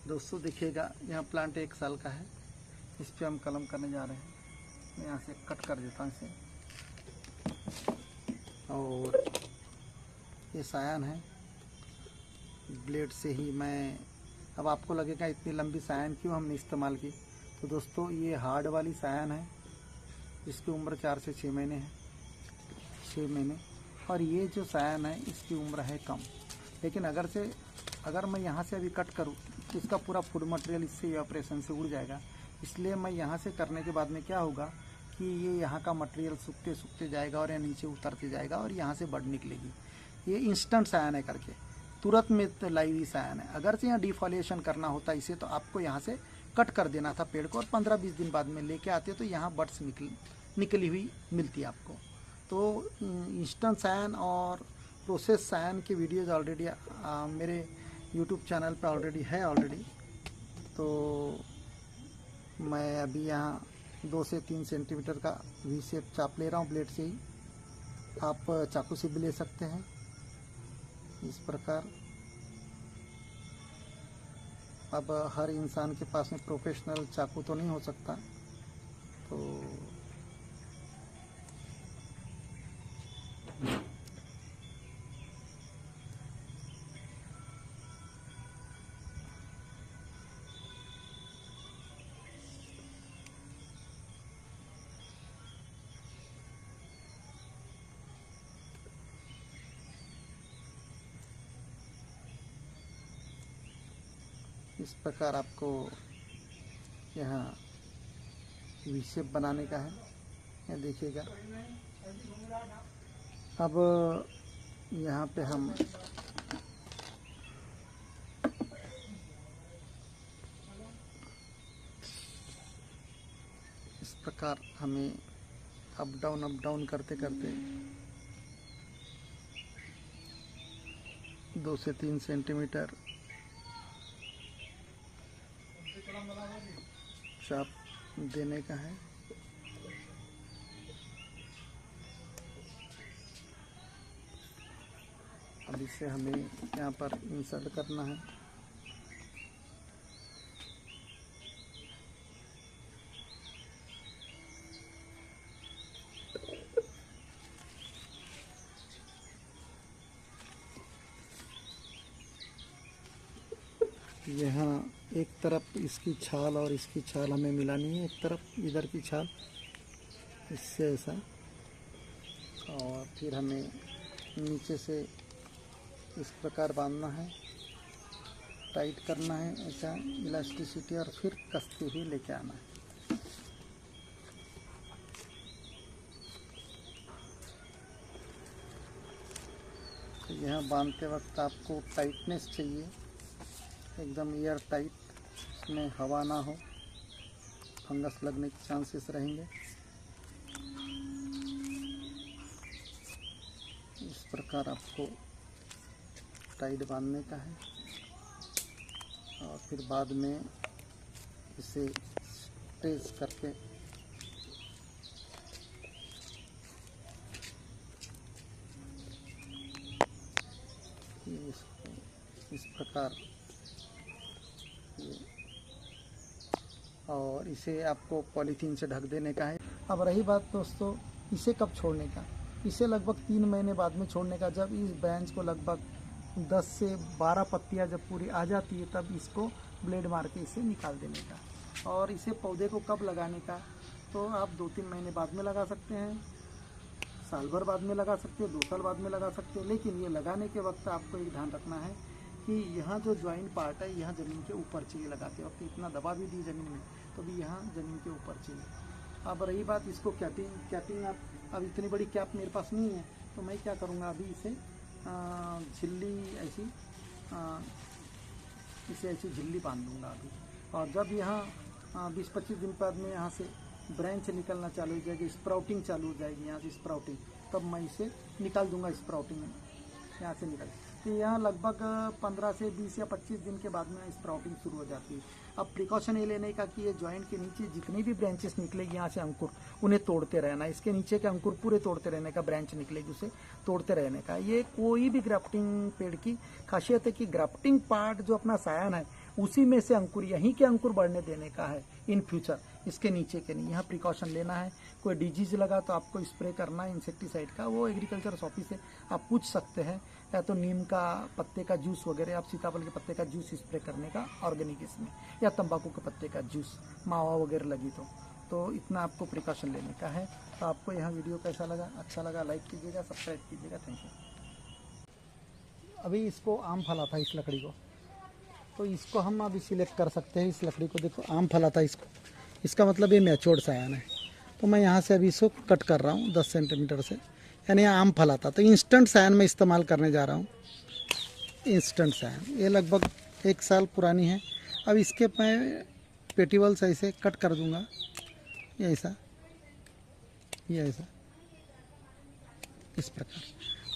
दोस्तों देखिएगा, यहाँ प्लांट 1 साल का है। इस पे हम कलम करने जा रहे हैं। मैं यहाँ से कट कर देता हूँ इसे। और ये सायान है, ब्लेड से ही मैं, अब आपको लगेगा इतनी लंबी सायान क्यों हमने इस्तेमाल की। तो दोस्तों ये हार्ड वाली सायान है, इसकी उम्र 4 से 6 महीने है, 6 महीने। और ये जो सायान है इसकी उम्र है कम, लेकिन अगर मैं यहाँ से अभी कट करूँ तो इसका पूरा फूड मटेरियल इससे इवेपोरेशन से उड़ जाएगा। इसलिए मैं यहाँ से करने के बाद में क्या होगा कि ये यहाँ का मटेरियल सूखते सूखते जाएगा और ये नीचे उतरते जाएगा और यहाँ से बड निकलेगी। ये इंस्टेंट सायान है करके, तुरंत में तो लाई हुई सायान है। अगर से यहाँ डिफॉलिएशन करना होता इसे तो आपको यहाँ से कट कर देना था पेड़ को, और 15-20 दिन बाद में लेके आते तो यहाँ बड्स निकली हुई मिलती आपको। तो इंस्टेंट सायान और प्रोसेस सायान की वीडियोज़ ऑलरेडी मेरे यूट्यूब चैनल पे ऑलरेडी। तो मैं अभी यहाँ 2 से 3 सेंटीमीटर का वी शेप चाप ले रहा हूँ ब्लेड से ही। आप चाकू से भी ले सकते हैं इस प्रकार। अब हर इंसान के पास में प्रोफेशनल चाकू तो नहीं हो सकता, तो इस प्रकार आपको यहाँ वी शेप बनाने का है। ये देखिएगा, अब यहाँ पे हम इस प्रकार हमें अप डाउन करते करते 2 से 3 सेंटीमीटर चाप देने का है। अब इसे हमें यहाँ पर इंसर्ट करना है। यहाँ एक तरफ इसकी छाल और इसकी छाल हमें मिलानी है, एक तरफ इधर की छाल इससे ऐसा, और फिर हमें नीचे से इस प्रकार बांधना है, टाइट करना है ऐसा इलास्टिसिटी, और फिर कसते हुए लेके आना है। तो यहाँ बांधते वक्त आपको टाइटनेस चाहिए, एकदम एयर टाइट, इसमें हवा ना हो, फंगस लगने के चांसेस रहेंगे। इस प्रकार आपको टाइट बांधने का है, और फिर बाद में इसे स्ट्रेच करके इस प्रकार, और इसे आपको पॉलीथीन से ढक देने का है। अब रही बात दोस्तों इसे कब छोड़ने का, इसे लगभग 3 महीने बाद में छोड़ने का। जब इस ब्रांच को लगभग 10 से 12 पत्तियां जब पूरी आ जाती है तब इसको ब्लेड मार के इसे निकाल देने का। और इसे पौधे को कब लगाने का, तो आप 2-3 महीने बाद में लगा सकते हैं, साल भर बाद में लगा सकते हैं, 2 साल बाद में लगा सकते हैं। लेकिन ये लगाने के वक्त आपको एक ध्यान रखना है कि यहाँ जो ज्वाइंट पार्ट है यहाँ ज़मीन के ऊपर चाहिए। लगाते वक्त इतना दबा भी दी ज़मीन में तो भी यहाँ ज़मीन के ऊपर चाहिए। अब रही बात इसको कैपिंग आप, अब इतनी बड़ी कैप मेरे पास नहीं है, तो मैं क्या करूँगा अभी इसे झिल्ली ऐसी इसे ऐसी झिल्ली बांध दूँगा अभी। और जब यहाँ 20-25 दिन बाद में यहाँ से ब्रांच निकलना चालू हो जाएगी, स्प्राउटिंग चालू हो जाएगी यहाँ से स्प्राउटिंग, तब मैं इसे निकाल दूँगा स्प्राउटिंग यहाँ से निकल। तो यहाँ लगभग 15 से 20 या 25 दिन के बाद में स्प्राउटिंग शुरू हो जाती है। अब प्रिकॉशन ये लेने का कि ये जॉइंट के नीचे जितनी भी ब्रांचेस निकलेगी यहाँ से अंकुर, उन्हें तोड़ते रहना। इसके नीचे के अंकुर पूरे तोड़ते रहने का, ब्रांच निकलेगी उसे तोड़ते रहने का। ये कोई भी ग्राफ्टिंग पेड़ की खासियत है कि ग्राफ्टिंग पार्ट जो अपना सायान है उसी में से अंकुर, यहीं के अंकुर बढ़ने देने का है इन फ्यूचर, इसके नीचे के नहीं। यहाँ प्रिकॉशन लेना है। कोई डिजीज लगा तो आपको स्प्रे करना है इंसेक्टिसाइड का, वो एग्रीकल्चर ऑफिस से आप पूछ सकते हैं, या तो नीम का पत्ते का जूस वगैरह, आप सीताफल के पत्ते का जूस स्प्रे करने का ऑर्गेनिक इसमें, या तंबाकू के पत्ते का जूस, मावा वगैरह लगी तो इतना आपको प्रिकॉशन लेने का है। तो आपको यह वीडियो कैसा लगा? अच्छा लगा लाइक कीजिएगा, सब्सक्राइब कीजिएगा। Thank you. अभी इसको आम फला था इस लकड़ी को, तो इसको हम अभी सिलेक्ट कर सकते हैं। इस लकड़ी को देखो आम फला था इसको, इसका मतलब ये मैच्योर्ड सायान है। तो मैं यहाँ से अभी इसको कट कर रहा हूँ 10 सेंटीमीटर से, यानी आम फला था। तो इंस्टेंट सायान में इस्तेमाल करने जा रहा हूँ। इंस्टेंट सायान ये लगभग 1 साल पुरानी है। अब इसके मैं पेटिवल्स ऐसे कट कर दूँगा, ये ऐसा, ये ऐसा, इस प्रकार।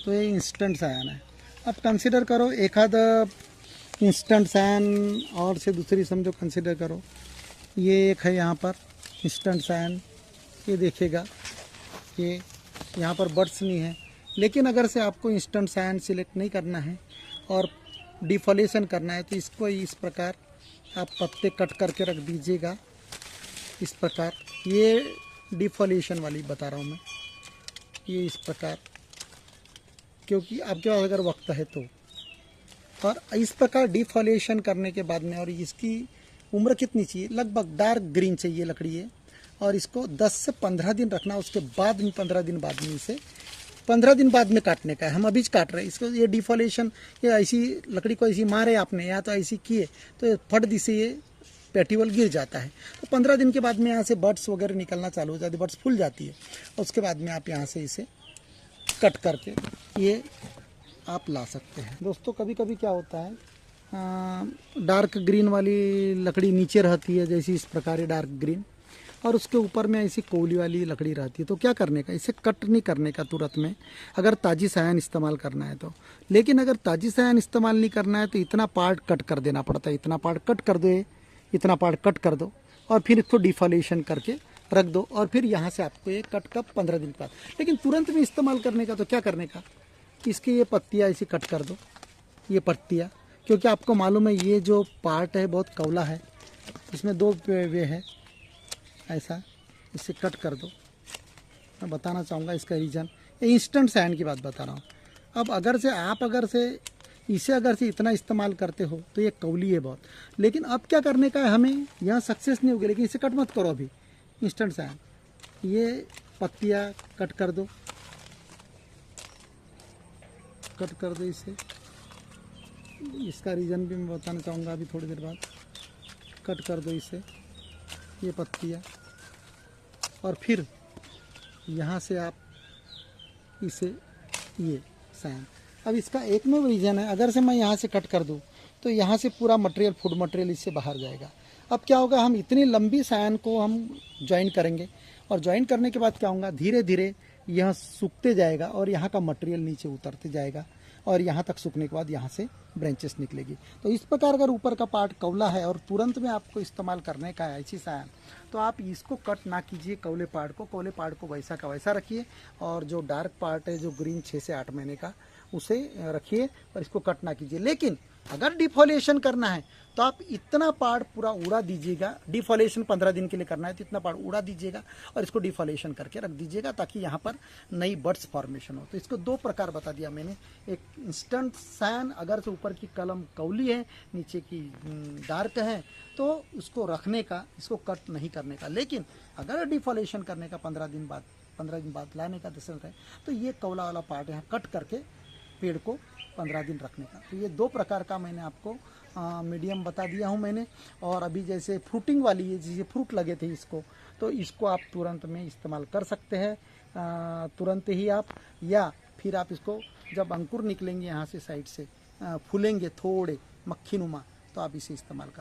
तो ये इंस्टेंट सायान है। अब कंसिडर करो एक आध इंस्टेंट सायान और से दूसरी समझो कंसिडर करो। ये एक है यहाँ पर इंस्टेंट सायान, ये देखिएगा ये यहाँ पर बर्ड्स नहीं है। लेकिन अगर से आपको इंस्टेंट सायान सिलेक्ट नहीं करना है और डिफॉलेशन करना है, तो इसको इस प्रकार आप पत्ते कट करके रख दीजिएगा इस प्रकार। ये डिफॉलेशन वाली बता रहा हूँ मैं, ये इस प्रकार, क्योंकि आपके पास अगर वक्त है तो। और इस प्रकार डिफॉलेशन करने के बाद में, और इसकी उम्र कितनी चाहिए, लगभग डार्क ग्रीन चाहिए लकड़ी है, और इसको 10 से 15 दिन रखना। उसके बाद में 15 दिन बाद में इसे 15 दिन बाद में काटने का है। हम अभी काट रहे हैं इसको। ये डिफॉलेशन, ये ऐसी लकड़ी को ऐसी मारे आपने या तो ऐसी किए तो फट दी से ये पेटिवल गिर जाता है। तो 15 दिन के बाद में यहाँ से बर्ड्स वगैरह निकलना चालू हो जाती है, बर्ड्स फूल जाती है। उसके बाद में आप यहाँ से इसे कट करके ये आप ला सकते हैं। दोस्तों कभी कभी क्या होता है, डार्क ग्रीन वाली लकड़ी नीचे रहती है, जैसी इस प्रकार डार्क ग्रीन, और उसके ऊपर में ऐसी कोवली वाली लकड़ी रहती है। तो क्या करने का, इसे कट नहीं करने का तुरंत में, अगर ताजी सायान इस्तेमाल करना है तो। लेकिन अगर ताजी सायान इस्तेमाल नहीं करना है तो इतना पार्ट कट कर देना पड़ता है। इतना पार्ट कट कर दो, इतना पार्ट कट कर दो, और फिर इसको डिफॉलेशन करके रख दो, और फिर यहाँ से आपको ये कट कब 15 दिन बाद। लेकिन तुरंत में इस्तेमाल करने का तो क्या करने का, इसकी ये पत्तियाँ ऐसी कट कर दो, ये पत्तियाँ, क्योंकि आपको मालूम है ये जो पार्ट है बहुत कौला है, इसमें 2 वे है, ऐसा इसे कट कर दो। मैं बताना चाहूँगा इसका रीज़न, ये इंस्टेंट सायान की बात बता रहा हूँ। अब अगर से आप इसे इतना इस्तेमाल करते हो तो ये कौली है बहुत। लेकिन अब क्या करने का है हमें, यहाँ सक्सेस नहीं होगी, लेकिन इसे कट मत करो अभी, इंस्टेंट सायान। ये पत्तियाँ कट कर दो, कट कर दो इसे। इसका रीज़न भी मैं बताना चाहूँगा अभी थोड़ी देर बाद। कट कर दो इसे, ये पत्तियाँ, और फिर यहाँ से आप इसे ये सायान। अब इसका एक में रीज़न है, अगर से मैं यहाँ से कट कर दूँ तो यहाँ से पूरा मटेरियल, फूड मटेरियल इससे बाहर जाएगा। अब क्या होगा, हम इतनी लंबी सायान को हम ज्वाइन करेंगे, और ज्वाइन करने के बाद क्या होगा, धीरे धीरे यह सूखते जाएगा और यहाँ का मटेरियल नीचे उतरते जाएगा, और यहाँ तक सूखने के बाद यहाँ से ब्रांचेस निकलेगी। तो इस प्रकार अगर ऊपर का पार्ट कौला है और तुरंत में आपको इस्तेमाल करने का है ऐसी सायान, तो आप इसको कट ना कीजिए, कौले पार्ट को वैसा का वैसा रखिए, और जो डार्क पार्ट है जो ग्रीन 6 से 8 महीने का, उसे रखिए और इसको कट ना कीजिए। लेकिन अगर डिफॉलेशन करना है तो आप इतना पार्ट पूरा उड़ा दीजिएगा। डिफॉलेशन 15 दिन के लिए करना है तो इतना पार्ट उड़ा दीजिएगा और इसको डिफॉलेशन करके रख दीजिएगा, ताकि यहाँ पर नई बर्ड्स फॉर्मेशन हो। तो इसको 2 प्रकार बता दिया मैंने। एक इंस्टेंट सायान, अगर से ऊपर की कलम कौली है, नीचे की डार्क है, तो उसको रखने का, इसको कट नहीं करने का। लेकिन अगर डिफॉलेशन करने का 15 दिन बाद लाने का रिजल्ट है, तो ये कौला वाला पार्ट यहाँ कट करके पेड़ को 15 दिन रखने का। तो ये 2 प्रकार का मैंने आपको मीडियम बता दिया हूँ मैंने। और अभी जैसे फ्रूटिंग वाली है, जैसे फ्रूट लगे थे इसको, तो इसको आप तुरंत में इस्तेमाल कर सकते हैं, तुरंत ही आप, या फिर आप इसको जब अंकुर निकलेंगे यहाँ से साइड से, फूलेंगे थोड़े मक्खी नुमा, तो आप इसे इस्तेमाल कर